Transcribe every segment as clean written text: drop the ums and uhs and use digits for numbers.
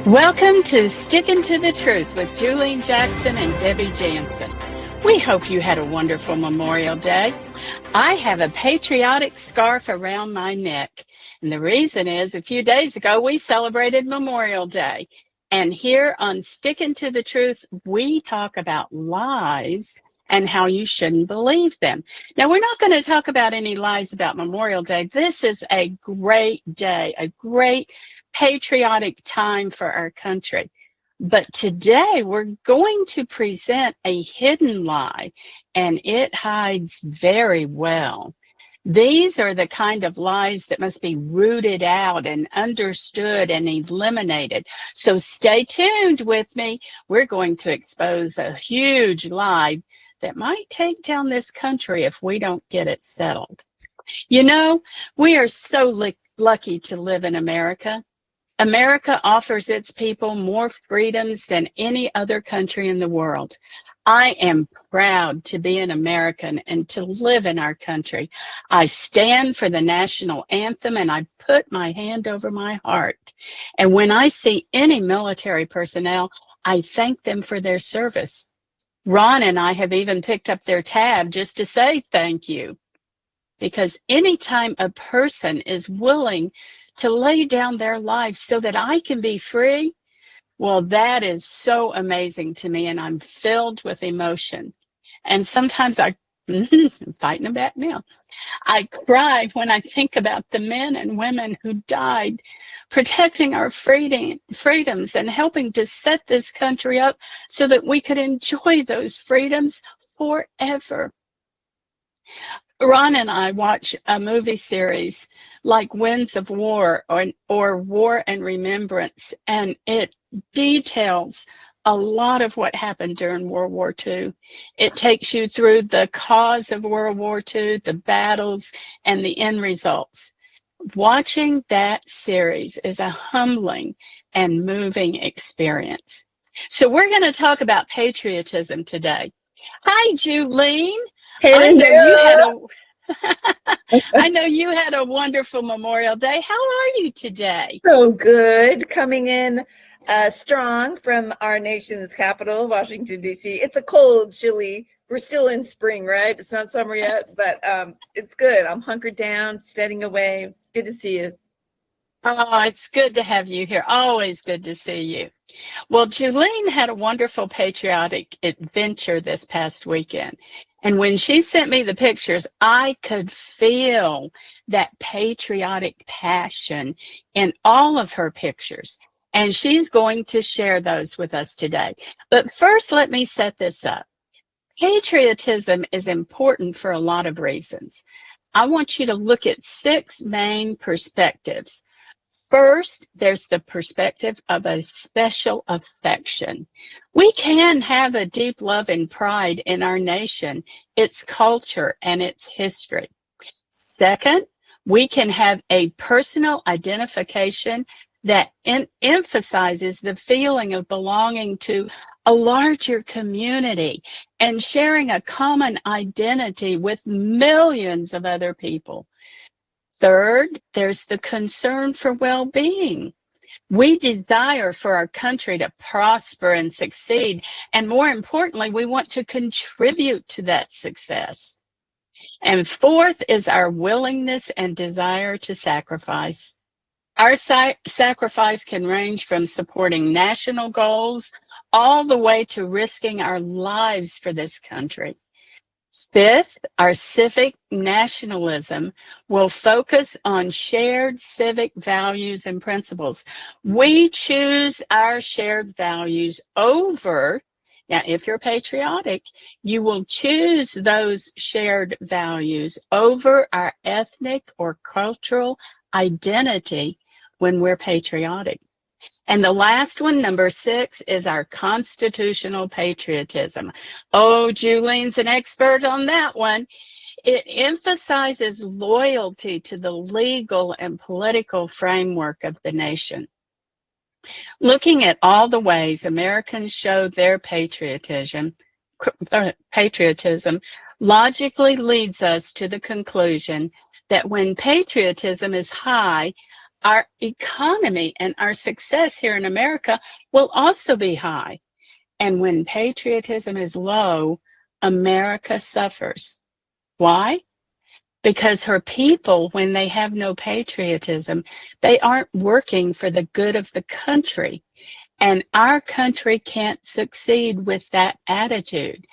Welcome to Sticking to the Truth with Julie Jackson and Debbie Jansen. We hope you had a wonderful Memorial Day. I have a patriotic scarf around my neck, and the reason is a few days ago we celebrated Memorial Day. And here on Sticking to the Truth, we talk about lies and how you shouldn't believe them. Now, we're not going to talk about any lies about Memorial Day. This is a great day, a great patriotic time for our country. But today we're going to present a hidden lie, and it hides very well. These are the kind of lies that must be rooted out and understood and eliminated. So stay tuned with me. We're going to expose a huge lie that might take down this country if we don't get it settled. You know, we are so lucky to live in America. America offers its people more freedoms than any other country in the world. I am proud to be an American and to live in our country. I stand for the national anthem and I put my hand over my heart. And when I see any military personnel, I thank them for their service. Ron and I have even picked up their tab just to say thank you. Because anytime a person is willing to lay down their life so that I can be free, well, that is so amazing to me, and I'm filled with emotion. And sometimes I'm fighting them back now. I cry when I think about the men and women who died protecting our freedoms and helping to set this country up so that we could enjoy those freedoms forever. Ron and I watch a movie series like Winds of War or War and Remembrance, and it details a lot of what happened during World War II. It takes you through the cause of World War II, the battles, and the end results. Watching that series is a humbling and moving experience. So we're going to talk about patriotism today. Hi, Julene. Hello. I know you had a wonderful Memorial Day. How are you today? So good. Coming in strong from our nation's capital, Washington, D.C. It's a cold, chilly. We're still in spring, right? It's not summer yet, but it's good. I'm hunkered down, studying away. Good to see you. Oh, it's good to have you here. Always good to see you. Well, Julene had a wonderful patriotic adventure this past weekend. And when she sent me the pictures, I could feel that patriotic passion in all of her pictures. And she's going to share those with us today. But first, let me set this up. Patriotism is important for a lot of reasons. I want you to look at 6 main perspectives. First, there's the perspective of a special affection. We can have a deep love and pride in our nation, its culture, and its history. Second, we can have a personal identification that emphasizes the feeling of belonging to a larger community and sharing a common identity with millions of other people. Third, there's the concern for well-being. We desire for our country to prosper and succeed, and more importantly, we want to contribute to that success. And fourth is our willingness and desire to sacrifice. Our sacrifice can range from supporting national goals all the way to risking our lives for this country. Fifth, our civic nationalism will focus on shared civic values and principles. We choose our shared values over, now if you're patriotic, you will choose those shared values over our ethnic or cultural identity when we're patriotic. And the last one, number 6, is our constitutional patriotism. Oh, Julene's an expert on that one. It emphasizes loyalty to the legal and political framework of the nation. Looking at all the ways Americans show their patriotism logically leads us to the conclusion that when patriotism is high, our economy and our success here in America will also be high. And when patriotism is low, America suffers. Why? Because her people, when they have no patriotism, they aren't working for the good of the country. And our country can't succeed with that attitude.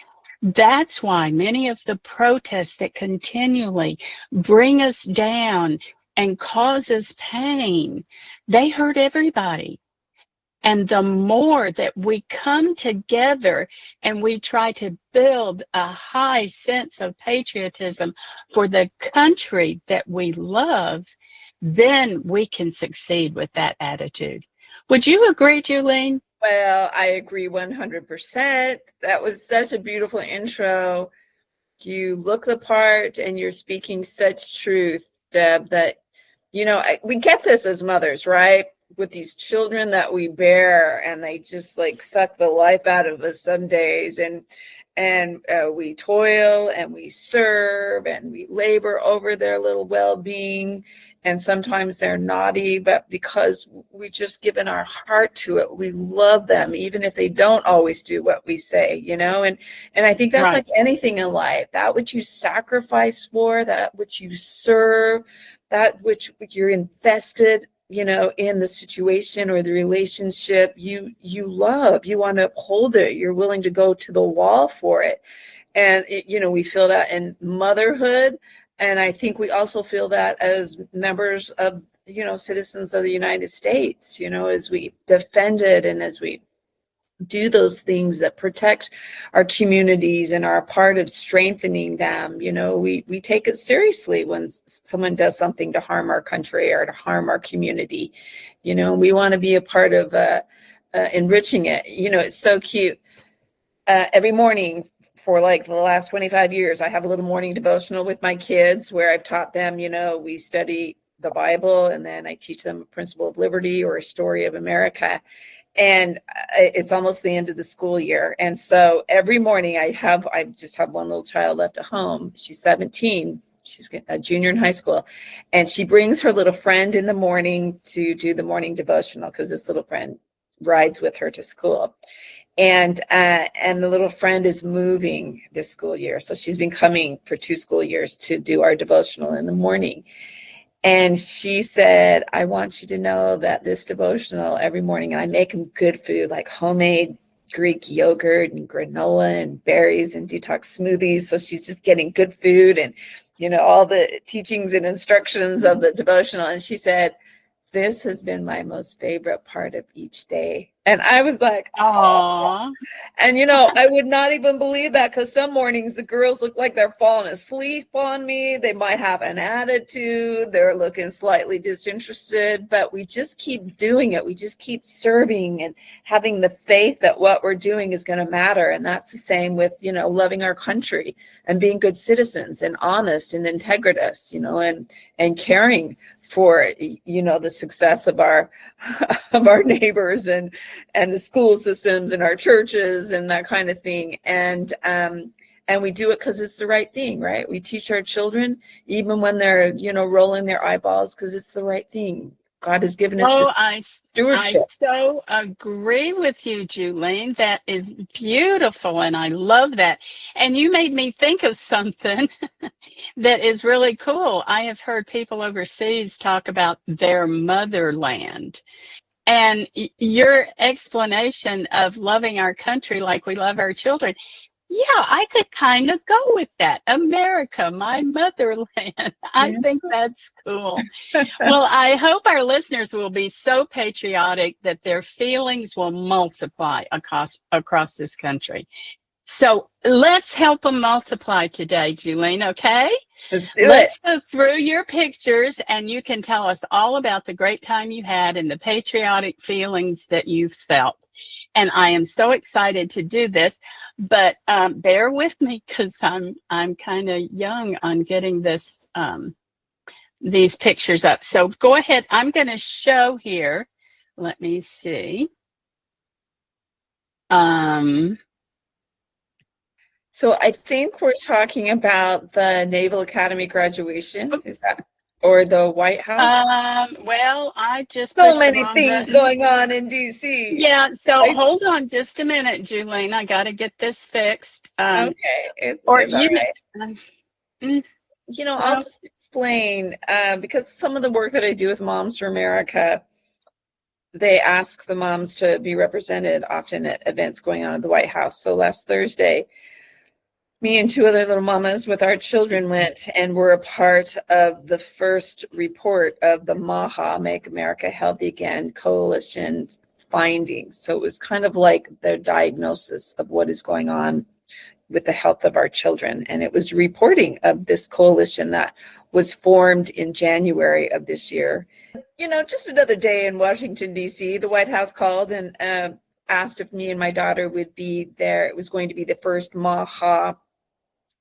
That's why many of the protests that continually bring us down and cause us pain, they hurt everybody. And the more that we come together and we try to build a high sense of patriotism for the country that we love, then we can succeed with that attitude. Would you agree, Julene? Well, I agree 100%. That was such a beautiful intro. You look the part and you're speaking such truth, Deb, that, we get this as mothers, right? With these children that we bear, and they just like suck the life out of us some days. And we toil and we serve and we labor over their little well-being. And sometimes they're naughty, but because we just given our heart to it, we love them, even if they don't always do what we say, And I think that's Right. like anything in life, that which you sacrifice for, that which you serve, that which you're invested, in the situation or the relationship, you love, you want to uphold it, you're willing to go to the wall for it. And we feel that in motherhood, and I think we also feel that as members of, citizens of the United States, as we defend it and as we do those things that protect our communities and are a part of strengthening them. We take it seriously when someone does something to harm our country or to harm our community. We want to be a part of enriching it. It's so cute. Every morning for like the last 25 years, I have a little morning devotional with my kids where I've taught them, we study the Bible, and then I teach them a principle of liberty or a story of America. And it's almost the end of the school year. And so every morning I just have one little child left at home. She's 17. She's a junior in high school. And she brings her little friend in the morning to do the morning devotional, because this little friend rides with her to school. And the little friend is moving this school year. So she's been coming for 2 school years to do our devotional in the morning. And she said, I want you to know that this devotional every morning, I make them good food, like homemade Greek yogurt and granola and berries and detox smoothies. So she's just getting good food and, all the teachings and instructions of the devotional. And she said, this has been my most favorite part of each day. And I was like, Aww. And, I would not even believe that, because some mornings the girls look like they're falling asleep on me. They might have an attitude. They're looking slightly disinterested, but we just keep doing it. We just keep serving and having the faith that what we're doing is going to matter. And that's the same with, loving our country and being good citizens and honest and integritous, and caring for, the success of our neighbors and the school systems and our churches and that kind of thing. And we do it because it's the right thing, right? We teach our children, even when they're, rolling their eyeballs, because it's the right thing. God has given us the I stewardship. so agree with you, Julene. That is beautiful, and I love that. And you made me think of something that is really cool. I have heard people overseas talk about their motherland. And your explanation of loving our country like we love our children, yeah, I could kind of go with that. America, my motherland. I think that's cool. Well, I hope our listeners will be so patriotic that their feelings will multiply across this country. So let's help them multiply today, Julene, okay? Let's go through your pictures, and you can tell us all about the great time you had and the patriotic feelings that you felt. And I am so excited to do this, but bear with me, because I'm kind of young on getting these pictures up. So go ahead. I'm going to show here. Let me see. So I think we're talking about the Naval Academy graduation. Is that? or the White House? Well, I just So pushed the many wrong things button. going on in DC. Yeah, so hold on just a minute, Julene. I got to get this fixed. Okay, Or it's all you know, right. um, mm, I'll well, just explain because some of the work that I do with Moms for America, they ask the moms to be represented often at events going on at the White House. So last Thursday, me and two other little mamas with our children went and were a part of the first report of the MAHA, Make America Healthy Again coalition findings. So it was kind of like their diagnosis of what is going on with the health of our children. And it was reporting of this coalition that was formed in January of this year. Just another day in Washington, D.C., the White House called and asked if me and my daughter would be there. It was going to be the first MAHA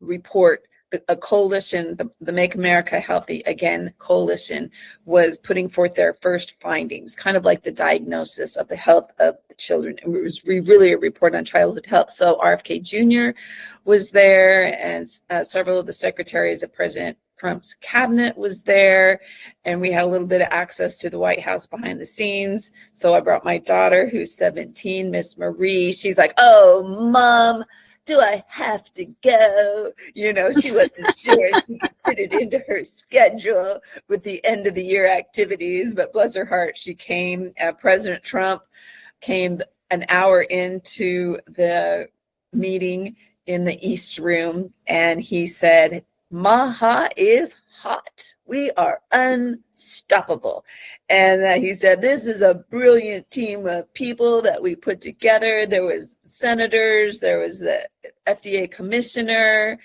report. A coalition, the Make America Healthy Again coalition, was putting forth their first findings, kind of like the diagnosis of the health of the children. And it was really a report on childhood health. So RFK Jr. was there, and several of the secretaries of President Trump's cabinet was there, and we had a little bit of access to the White House behind the scenes. So I brought my daughter, who's 17, Miss Marie. She's like, "Oh, Mom, do I have to go?" She wasn't sure she could fit it into her schedule with the end of the year activities, but bless her heart, she came. President Trump came an hour into the meeting in the East Room, and he said, "Maha is hot. We are unstoppable." And he said, "This is a brilliant team of people that we put together." There was senators, there was the FDA commissioner.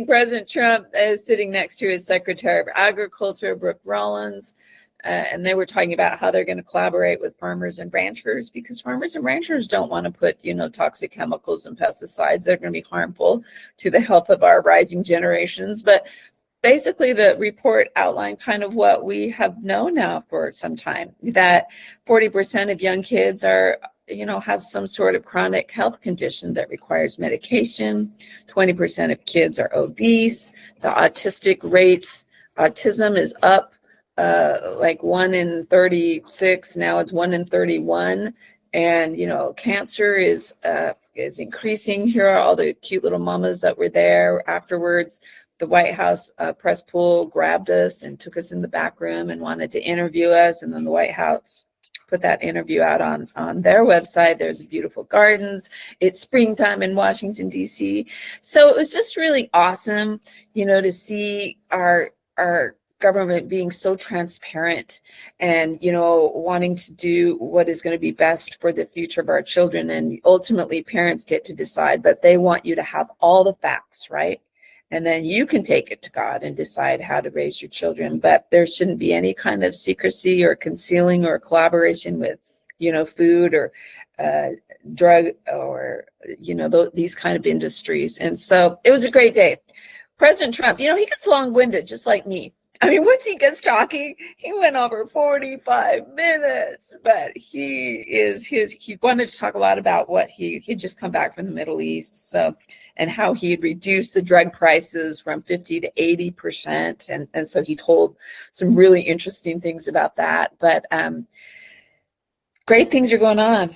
President Trump is sitting next to his Secretary of Agriculture, Brooke Rollins. And they were talking about how they're going to collaborate with farmers and ranchers, because farmers and ranchers don't want to put, toxic chemicals and pesticides that are going to be harmful to the health of our rising generations. But basically, the report outlined kind of what we have known now for some time, that 40% of young kids have some sort of chronic health condition that requires medication. 20% of kids are obese. The autism is up, like 1 in 36. Now it's 1 in 31. And, cancer is increasing. Here are all the cute little mamas that were there afterwards. The White House press pool grabbed us and took us in the back room and wanted to interview us. And then the White House put that interview out on their website. There's beautiful gardens. It's springtime in Washington, D.C. So it was just really awesome, to see our government being so transparent and, wanting to do what is going to be best for the future of our children. And ultimately, parents get to decide, but they want you to have all the facts, right? And then you can take it to God and decide how to raise your children. But there shouldn't be any kind of secrecy or concealing or collaboration with, food or drug or, these kind of industries. And so it was a great day. President Trump, he gets long-winded just like me. I mean, once he gets talking, he went over 45 minutes, but he wanted to talk a lot about what he'd just come back from the Middle East. So, and how he'd reduced the drug prices from 50 to 80%. And so he told some really interesting things about that. But great things are going on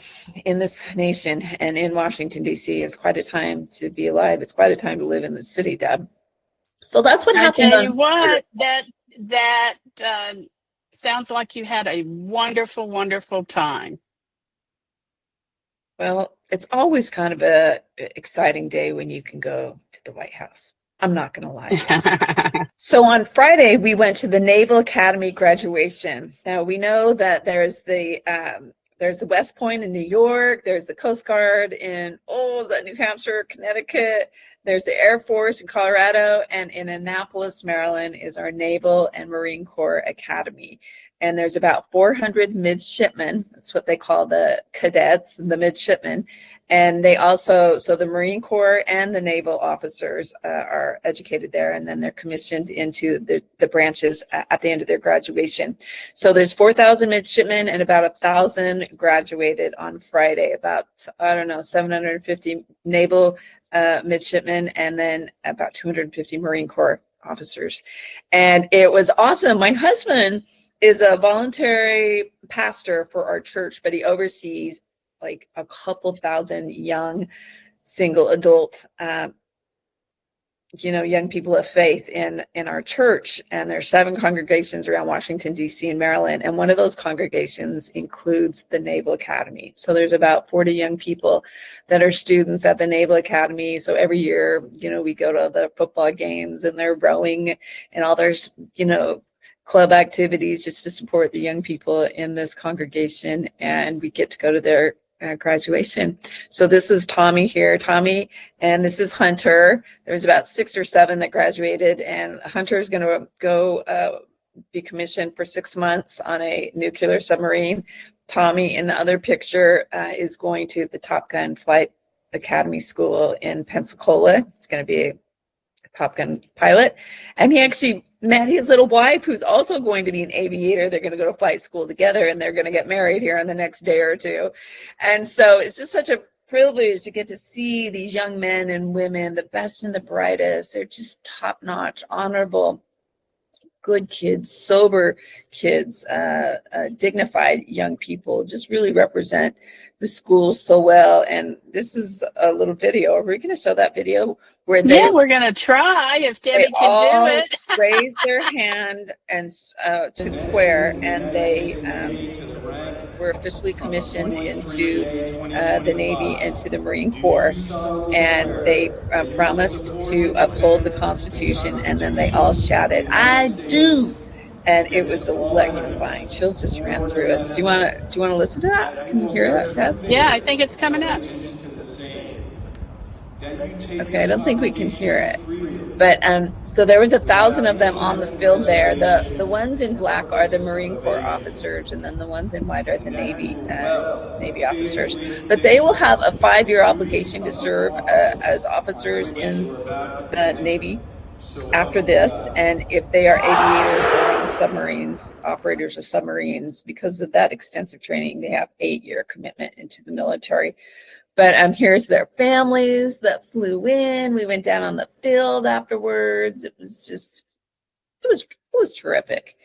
in this nation and in Washington, D.C. It's quite a time to be alive. It's quite a time to live in the city, Deb. So that's what I happened tell you on Saturday. what, that sounds like you had a wonderful, wonderful time. Well, it's always kind of a exciting day when you can go to the White House. I'm not going to lie. So on Friday, we went to the Naval Academy graduation. Now we know that there's the West Point in New York. There's the Coast Guard in is that New Hampshire, Connecticut. There's the Air Force in Colorado, and in Annapolis, Maryland, is our Naval and Marine Corps Academy. And there's about 400 midshipmen. That's what they call the cadets, the midshipmen. And they also, so the Marine Corps and the naval officers are educated there, and then they're commissioned into the branches at the end of their graduation. So there's 4,000 midshipmen and about 1,000 graduated on Friday. About, 750 naval midshipmen, and then about 250 Marine Corps officers. And it was awesome. My husband is a voluntary pastor for our church, but he oversees like a couple thousand young single adult young people of faith in our church. And there's 7 congregations around Washington, D.C. and Maryland. And one of those congregations includes the Naval Academy. So there's about 40 young people that are students at the Naval Academy. So every year, we go to the football games and they're rowing and all their, club activities just to support the young people in this congregation. And we get to go to their graduation. So this was Tommy here, and this is Hunter. There's about 6 or 7 that graduated, and Hunter is going to go be commissioned for 6 months on a nuclear submarine. Tommy in the other picture is going to the Top Gun Flight Academy School in Pensacola. It's going to be a Top Gun pilot, and he actually met his little wife, who's also going to be an aviator. They're going to go to flight school together, and they're going to get married here in the next day or two. And so it's just such a privilege to get to see these young men and women, the best and the brightest. They're just top-notch, honorable, good kids, sober kids, dignified young people, just really represent the school so well. And this is a little video. Are we going to show that video? Where we're going to try if Debbie can do it. Raise their hand and to swear, and they were officially commissioned into the Navy and to the Marine Corps. And they promised to uphold the Constitution, and then they all shouted, "I do!" And it was electrifying. Chills just ran through us. Do you want to listen to that? Can you hear that, Deb? Yeah, I think it's coming up. Okay, I don't think we can hear it. But so there was 1,000 of them on the field there. The ones in black are the Marine Corps officers, and then the ones in white are the Navy officers. But they will have a 5-year obligation to serve as officers in the Navy after this. And if they are aviators or in submarines, operators of submarines, because of that extensive training, they have 8-year commitment into the military. But here's their families that flew in. We went down on the field afterwards. It was terrific.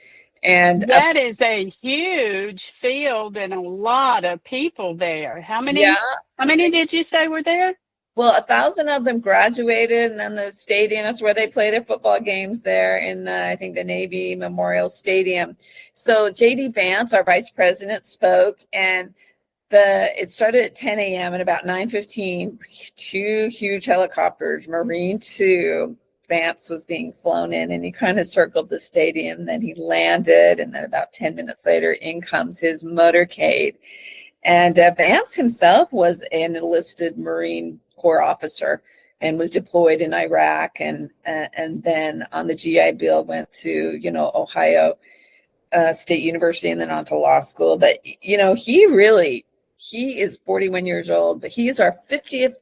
And that is a huge field and a lot of people there. How many? Yeah. How many did you say were there? Well, 1,000 of them graduated, and then the stadium, that's where they play their football games there in, I think, the Navy Memorial Stadium. So J.D. Vance, our vice president, spoke, and it started at 10 a.m. and about 9:15, 2 huge helicopters, Marine 2, Vance was being flown in, and he kind of circled the stadium. Then he landed, and then about 10 minutes later, in comes his motorcade. And Vance himself was an enlisted Marine Corps officer and was deployed in Iraq, and then on the GI Bill went to Ohio State University and then on to law school. But he is 41 years old, but he is our 50th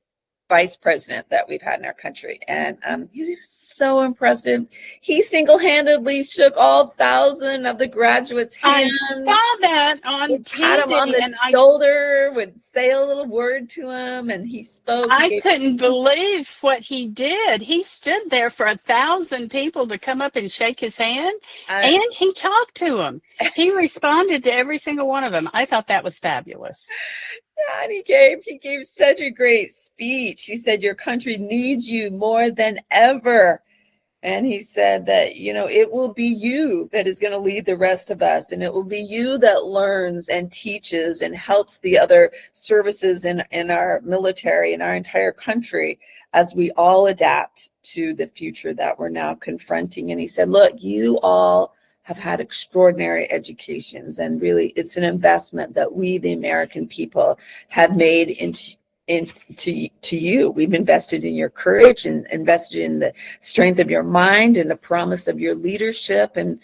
vice president that we've had in our country. And he was so impressive. He single-handedly shook all 1,000 of the graduates' hands. I saw that on TV. Pat him on the shoulder, would say a little word to him, and he spoke. I couldn't believe what he did. He stood there for 1,000 people to come up and shake his hand, and he talked to them. He responded to every single one of them. I thought that was fabulous. Yeah, and he gave such a great speech. He said, "Your country needs you more than ever." And he said that, it will be you that is going to lead the rest of us. And it will be you that learns and teaches and helps the other services in our military, in our entire country, as we all adapt to the future that we're now confronting. And he said, look, you all have had extraordinary educations, and really it's an investment that we, the American people, have made into you. We've invested in your courage and invested in the strength of your mind and the promise of your leadership, and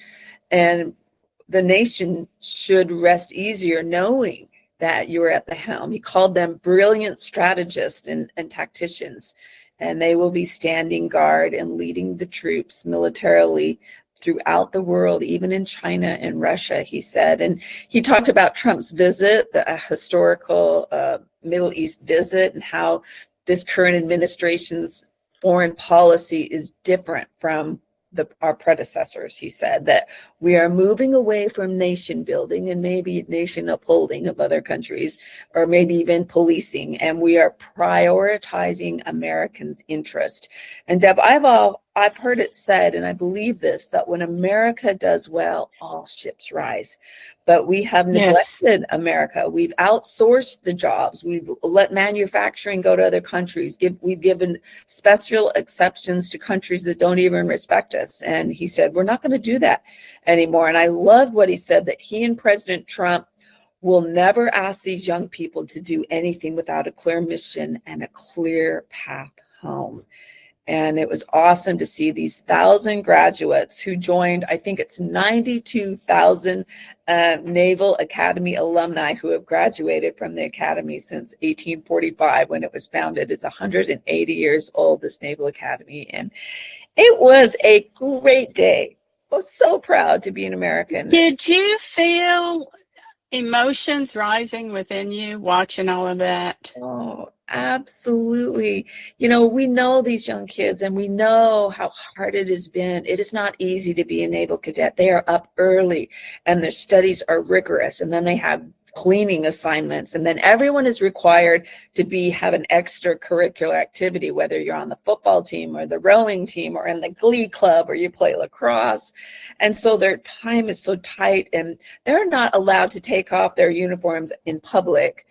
the nation should rest easier knowing that you are at the helm. He called them brilliant strategists and tacticians, and they will be standing guard and leading the troops militarily throughout the world, even in China and Russia, he said. And he talked about Trump's visit, the historical Middle East visit, and how this current administration's foreign policy is different from our predecessors. He said that we are moving away from nation building and maybe nation upholding of other countries, or maybe even policing, and we are prioritizing Americans' interest. And Deb, I've heard it said, and I believe this, that when America does well, all ships rise. But we have Yes. neglected America. We've outsourced the jobs. We've let manufacturing go to other countries. We've given special exceptions to countries that don't even respect us. And he said, we're not going to do that anymore. And I loved what he said, that he and President Trump will never ask these young people to do anything without a clear mission and a clear path home. And it was awesome to see these 1,000 graduates who joined. I think it's 92,000 Naval Academy alumni who have graduated from the Academy since 1845, when it was founded. It's 180 years old, this Naval Academy. And it was a great day. I was so proud to be an American. Did you feel emotions rising within you watching all of that? Oh, absolutely. You know, we know these young kids and we know how hard it has been. It is not easy to be a naval cadet. They are up early and their studies are rigorous, and then they have cleaning assignments, and then everyone is required to have an extracurricular activity, whether you're on the football team or the rowing team or in the glee club or you play lacrosse. And so their time is so tight, and they're not allowed to take off their uniforms in public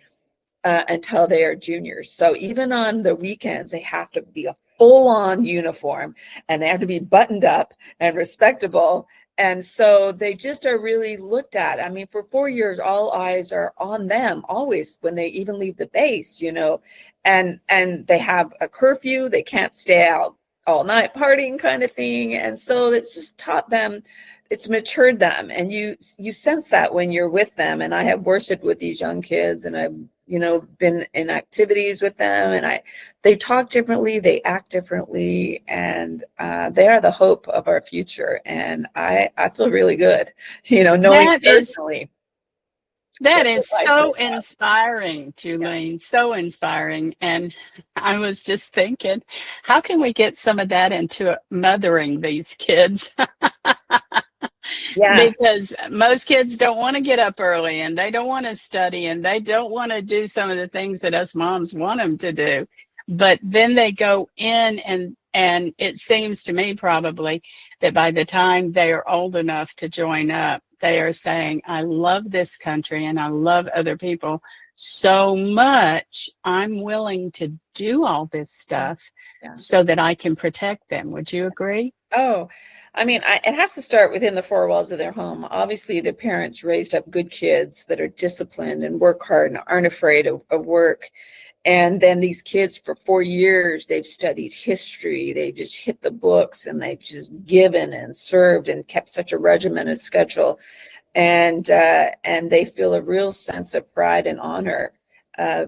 until they are juniors. So even on the weekends, they have to be a full-on uniform, and they have to be buttoned up and respectable. And so they just are really looked at. I mean, for 4 years, all eyes are on them always when they even leave the base, you know, and they have a curfew. They can't stay out all night partying kind of thing. And so it's just taught them, it's matured them. And you sense that when you're with them. And I have worshiped with these young kids, and I've, you know, been in activities with them, and they talk differently, they act differently, and they are the hope of our future. And I feel really good, you know, knowing personally. That is so inspiring, Julene, so inspiring. And I was just thinking, how can we get some of that into mothering these kids? Yeah. Because most kids don't want to get up early, and they don't want to study, and they don't want to do some of the things that us moms want them to do. But then they go in, and it seems to me probably that by the time they are old enough to join up, they are saying, I love this country and I love other people so much, I'm willing to do all this stuff so that I can protect them. Would you agree? Oh, I mean, it has to start within the four walls of their home. Obviously, the parents raised up good kids that are disciplined and work hard and aren't afraid of work. And then these kids, for 4 years, they've studied history. They've just hit the books, and they've just given and served and kept such a regimented schedule. And they feel a real sense of pride and honor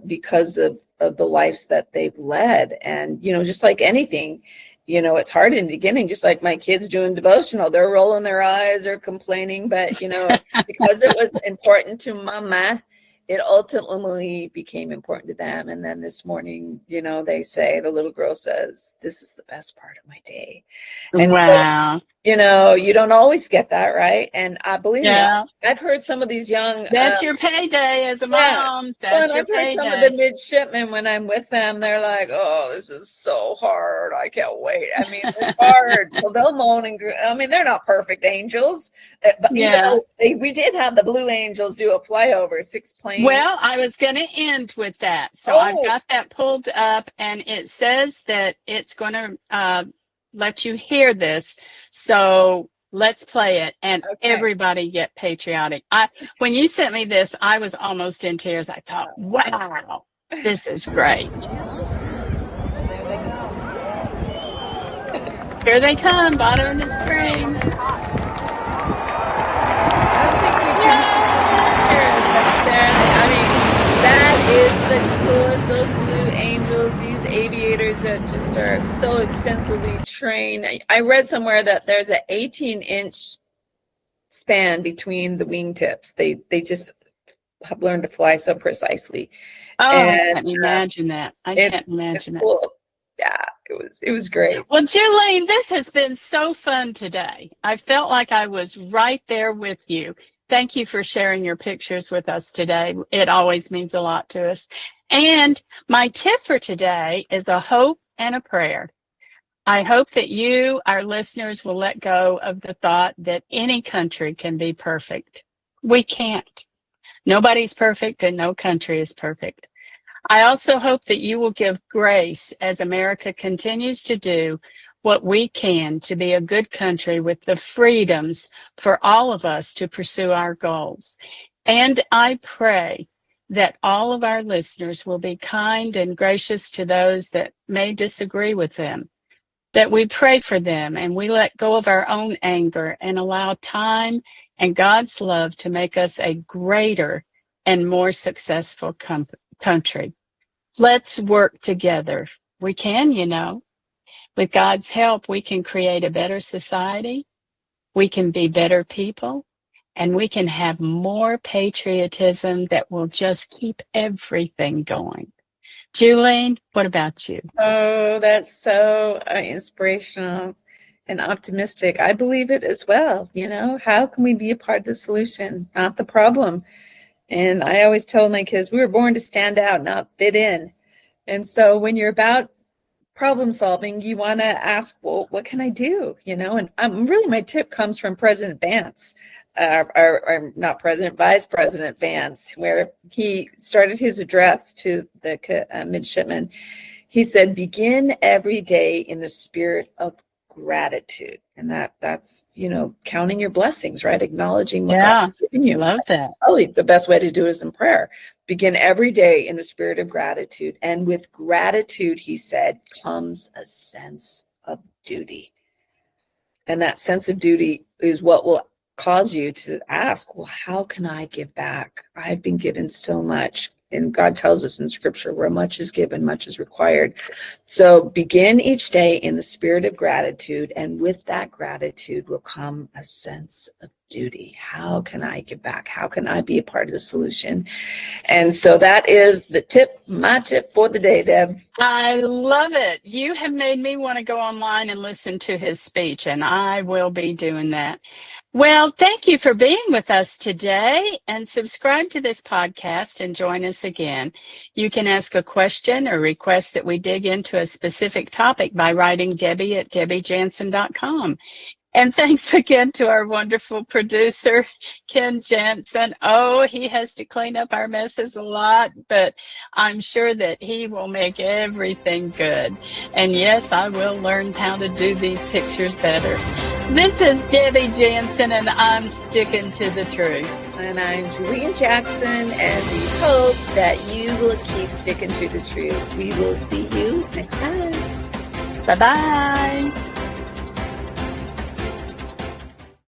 because of the lives that they've led. And, you know, just like anything, you know, it's hard in the beginning, just like my kids doing devotional. They're rolling their eyes or complaining, but, you know, because it was important to mama, it ultimately became important to them. And then this morning, you know, the little girl says, this is the best part of my day. And wow. so, you know, you don't always get that, right? And I believe me, I've heard some of these young. That's your payday as a mom. That's your I've heard payday. some of the midshipmen when I'm with them, they're like, oh, this is so hard. I can't wait. I mean, it's hard. So they'll moan and I mean, they're not perfect angels. But even though we did have the Blue Angels do a flyover, 6 planes. Well, I was going to end with that. So I've got that pulled up, and it says that it's going to let you hear this. So let's play it, and everybody get patriotic. When you sent me this, I was almost in tears. I thought, wow, this is great. Here they come, bottom of the screen. That is the coolest, those Blue Angels, these aviators that just are so extensively trained. I read somewhere that there's an 18-inch span between the wingtips. They just have learned to fly so precisely. Oh, I can't imagine that. I can't imagine it. Cool. Yeah, it was great. Well, Julie, this has been so fun today. I felt like I was right there with you. Thank you for sharing your pictures with us today. It always means a lot to us. And my tip for today is a hope and a prayer. I hope that you, our listeners, will let go of the thought that any country can be perfect. We can't. Nobody's perfect and no country is perfect. I also hope that you will give grace as America continues to do what we can to be a good country with the freedoms for all of us to pursue our goals. And I pray that all of our listeners will be kind and gracious to those that may disagree with them, that we pray for them and we let go of our own anger and allow time and God's love to make us a greater and more successful country. Let's work together. We can, you know. With God's help, we can create a better society. We can be better people. And we can have more patriotism that will just keep everything going. Julie, what about you? Oh, that's so inspirational and optimistic. I believe it as well. You know, how can we be a part of the solution, not the problem? And I always tell my kids, we were born to stand out, not fit in. And so when you're about problem solving, you want to ask, well, what can I do? You know, and really my tip comes from President Vance, or not President, Vice President Vance, where he started his address to the midshipmen. He said, begin every day in the spirit of gratitude. And that's, you know, counting your blessings, right? Acknowledging what God Yeah, has given you. love that. Probably the best way to do it is in prayer. Begin every day in the spirit of gratitude. And with gratitude, he said, comes a sense of duty. And that sense of duty is what will cause you to ask, well, how can I give back? I've been given so much. And God tells us in scripture, where much is given, much is required. So begin each day in the spirit of gratitude. And with that gratitude will come a sense of duty. How can I give back? How can I be a part of the solution? And so that is the tip, my tip for the day, Deb. I love it. You have made me want to go online and listen to his speech, and I will be doing that. Well, thank you for being with us today, and subscribe to this podcast and join us again. You can ask a question or request that we dig into a specific topic by writing Debbie at debbiejansen.com. And thanks again to our wonderful producer, Ken Jansen. Oh, he has to clean up our messes a lot, but I'm sure that he will make everything good. And yes, I will learn how to do these pictures better. This is Debbie Jansen, and I'm sticking to the truth. And I'm Julian Jackson, and we hope that you will keep sticking to the truth. We will see you next time. Bye-bye.